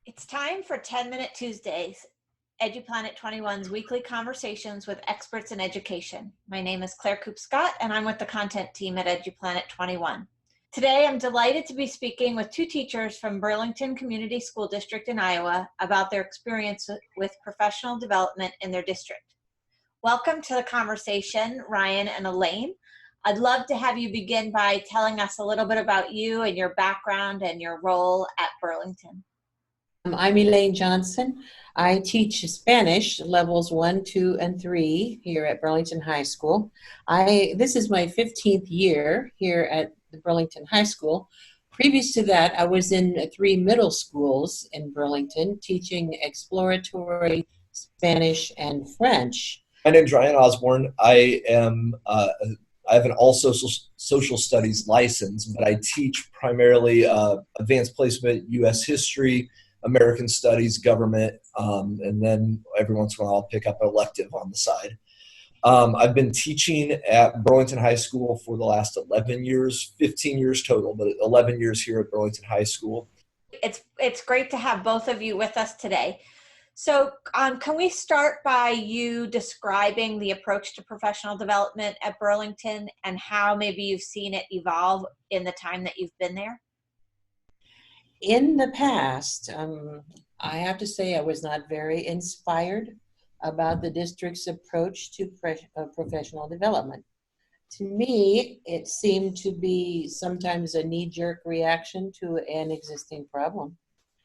It's time for 10-Minute Tuesdays, EduPlanet 21's weekly conversations with experts in education. My name is Claire Coop-Scott, and I'm with the content team at EduPlanet 21. Today, I'm delighted to be speaking with two teachers from Burlington Community School District in Iowa about their experience with professional development in their district. Welcome to the conversation, Ryan and Elaine. I'd love to have you begin by telling us a little bit about you and your background and your role at Burlington. I'm Elaine Johnson. I teach Spanish levels 1, 2, and 3 here at Burlington High School. This is my 15th year here at the Burlington High School. Previous to that, I was in 3 middle schools in Burlington teaching exploratory Spanish and French. My name's Ryan Osbourne. I have an social studies license, but I teach primarily advanced placement, U.S. history, American studies, government, and then every once in a while I'll pick up an elective on the side. I've been teaching at Burlington High School for the last 11 years, 15 years total, but 11 years here at Burlington High School. It's great to have both of you with us today. So can we start by you describing the approach to professional development at Burlington and how maybe you've seen it evolve in the time that you've been there? In the past, I have to say I was not very inspired about the district's approach to professional development. To me, it seemed to be sometimes a knee-jerk reaction to an existing problem.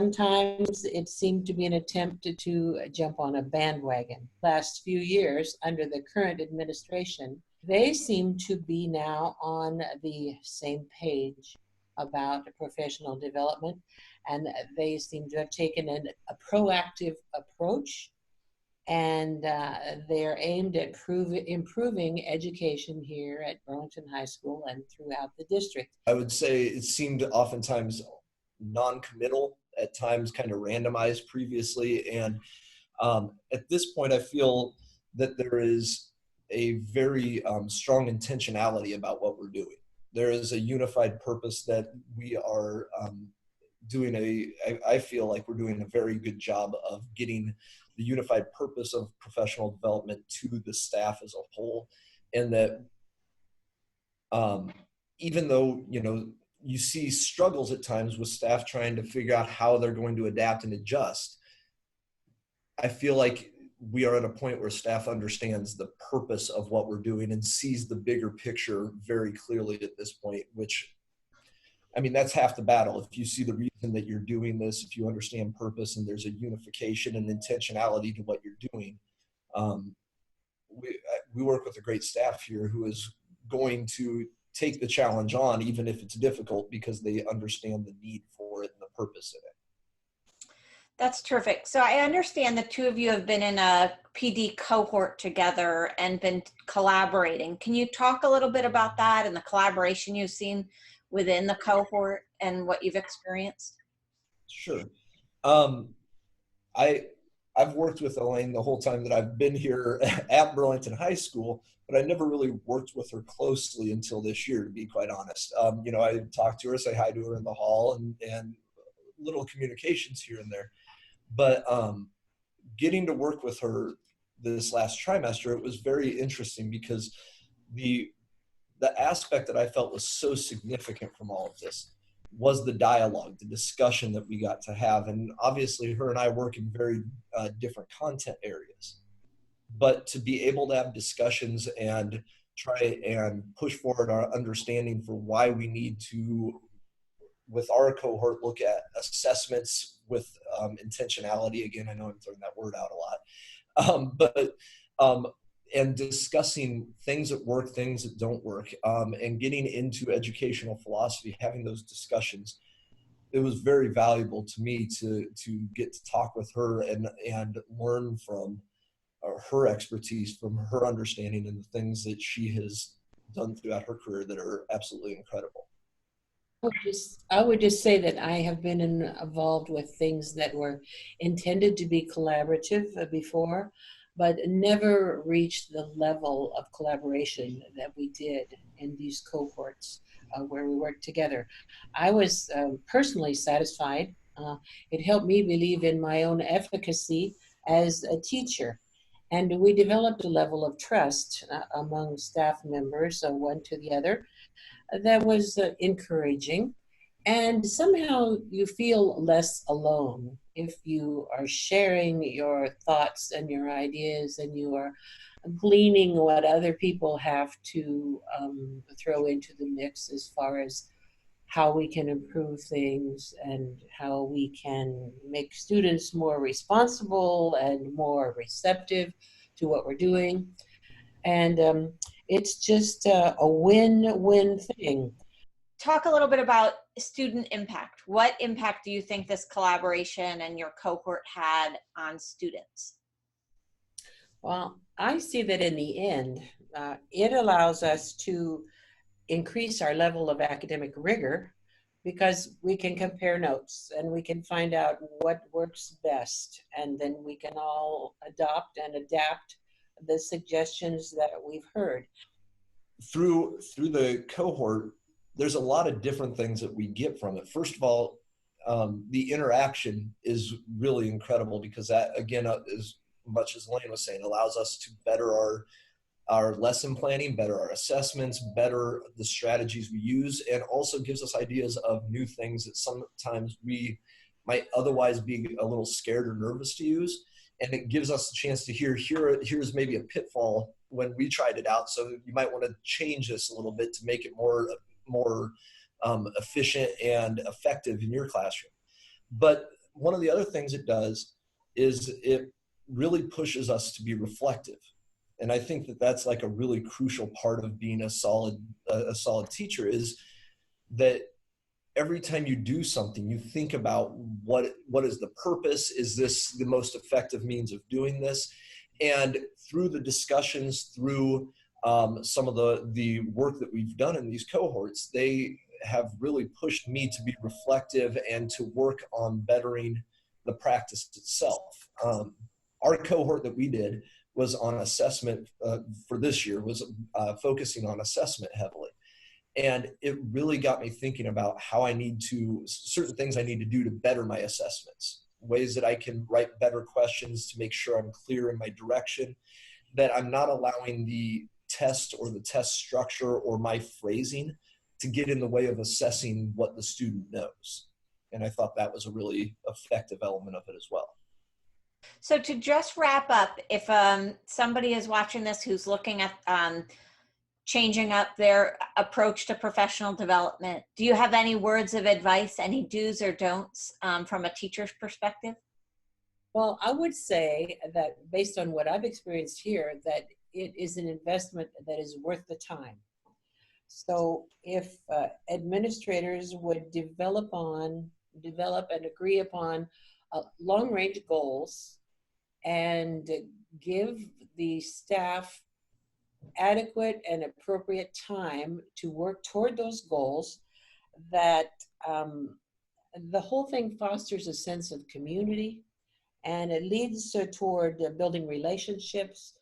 Sometimes it seemed to be an attempt to jump on a bandwagon. Last few years, under the current administration, they seem to be now on the same page about professional development, and they seem to have taken a proactive approach, and they're aimed at improving education here at Burlington High School and throughout the district. I would say it seemed oftentimes non-committal, at times kind of randomized previously, and at this point I feel that there is a very strong intentionality about what we're doing. There is a unified purpose that we are I feel like we're doing a very good job of getting the unified purpose of professional development to the staff as a whole. And that even though, you see struggles at times with staff trying to figure out how they're going to adapt and adjust, I feel like we are at a point where staff understands the purpose of what we're doing and sees the bigger picture very clearly at this point, which, that's half the battle. If you see the reason that you're doing this, if you understand purpose and there's a unification and intentionality to what you're doing, we work with a great staff here who is going to take the challenge on, even if it's difficult, because they understand the need for it and the purpose of it. That's terrific. So I understand the two of you have been in a PD cohort together and been collaborating. Can you talk a little bit about that and the collaboration you've seen within the cohort and what you've experienced? Sure. I've worked with Elaine the whole time that I've been here at Burlington High School, but I never really worked with her closely until this year, to be quite honest. I talk to her, say hi to her in the hall, and little communications here and there. But getting to work with her this last trimester, it was very interesting because the aspect that I felt was so significant from all of this was the dialogue, the discussion that we got to have. And obviously her and I work in very different content areas. But to be able to have discussions and try and push forward our understanding for why we need to, with our cohort, look at assessments with intentionality. Again, I know I'm throwing that word out a lot, and discussing things that work, things that don't work, and getting into educational philosophy, having those discussions. It was very valuable to me to get to talk with her and learn from her expertise, from her understanding, and the things that she has done throughout her career that are absolutely incredible. I would just say that I have been involved with things that were intended to be collaborative before, but never reached the level of collaboration that we did in these cohorts where we worked together. I was personally satisfied It helped me believe in my own efficacy as a teacher. And we developed a level of trust among staff members, one to the other, that was encouraging. And somehow you feel less alone if you are sharing your thoughts and your ideas and you are gleaning what other people have to throw into the mix as far as how we can improve things and how we can make students more responsible and more receptive to what we're doing. And it's just a win-win thing. Talk a little bit about student impact. What impact do you think this collaboration and your cohort had on students? Well, I see that in the end, it allows us to increase our level of academic rigor because we can compare notes and we can find out what works best, and then we can all adopt and adapt the suggestions that we've heard. Through the cohort, there's a lot of different things that we get from it. First of all, the interaction is really incredible because that, again, as much as Elaine was saying, allows us to better our lesson planning, better our assessments, better the strategies we use, and also gives us ideas of new things that sometimes we might otherwise be a little scared or nervous to use. And it gives us a chance to here's maybe a pitfall when we tried it out. So you might want to change this a little bit to make it more efficient and effective in your classroom. But one of the other things it does is it really pushes us to be reflective. And I think that that's like a really crucial part of being a solid teacher, is that every time you do something, you think about what is the purpose? Is this the most effective means of doing this? And through the discussions, through some of the work that we've done in these cohorts, they have really pushed me to be reflective and to work on bettering the practice itself. Our cohort that we did was on assessment for this year, was focusing on assessment heavily. And it really got me thinking about how certain things I need to do to better my assessments, ways that I can write better questions to make sure I'm clear in my direction, that I'm not allowing the test or the test structure or my phrasing to get in the way of assessing what the student knows. And I thought that was a really effective element of it as well. So to just wrap up, if somebody is watching this who's looking at changing up their approach to professional development, do you have any words of advice, any do's or don'ts from a teacher's perspective? Well, I would say that based on what I've experienced here, that it is an investment that is worth the time. So if administrators would develop and agree upon long-range goals and give the staff adequate and appropriate time to work toward those goals, that the whole thing fosters a sense of community, and it leads toward building relationships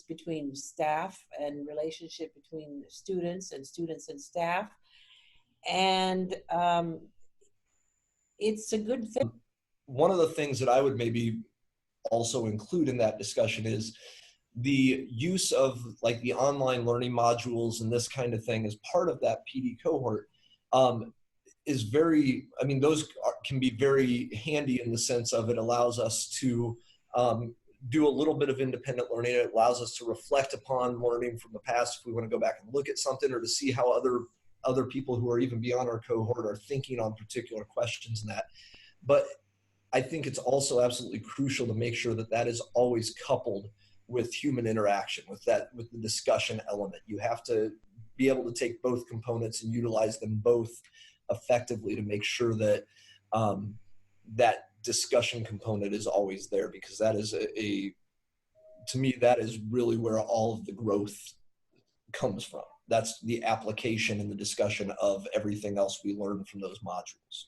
between staff and relationship between students and staff. And it's a good thing. One of the things that I would maybe also include in that discussion is the use of like the online learning modules and this kind of thing as part of that PD cohort is very, I mean, those can be very handy in the sense of it allows us to do a little bit of independent learning. It allows us to reflect upon learning from the past if we want to go back and look at something, or to see how other people who are even beyond our cohort are thinking on particular questions and that. But I think it's also absolutely crucial to make sure that that is always coupled with human interaction, with the discussion element. You have to be able to take both components and utilize them both effectively to make sure that that discussion component is always there, because that is to me, that is really where all of the growth comes from. That's the application and the discussion of everything else we learn from those modules.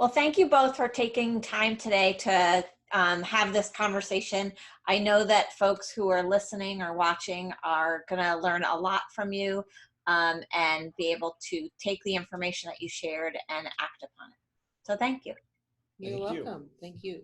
Well, thank you both for taking time today to have this conversation. I know that folks who are listening or watching are going to learn a lot from you and be able to take the information that you shared and act upon it. So thank you. You're Thank you. welcome. Thank you.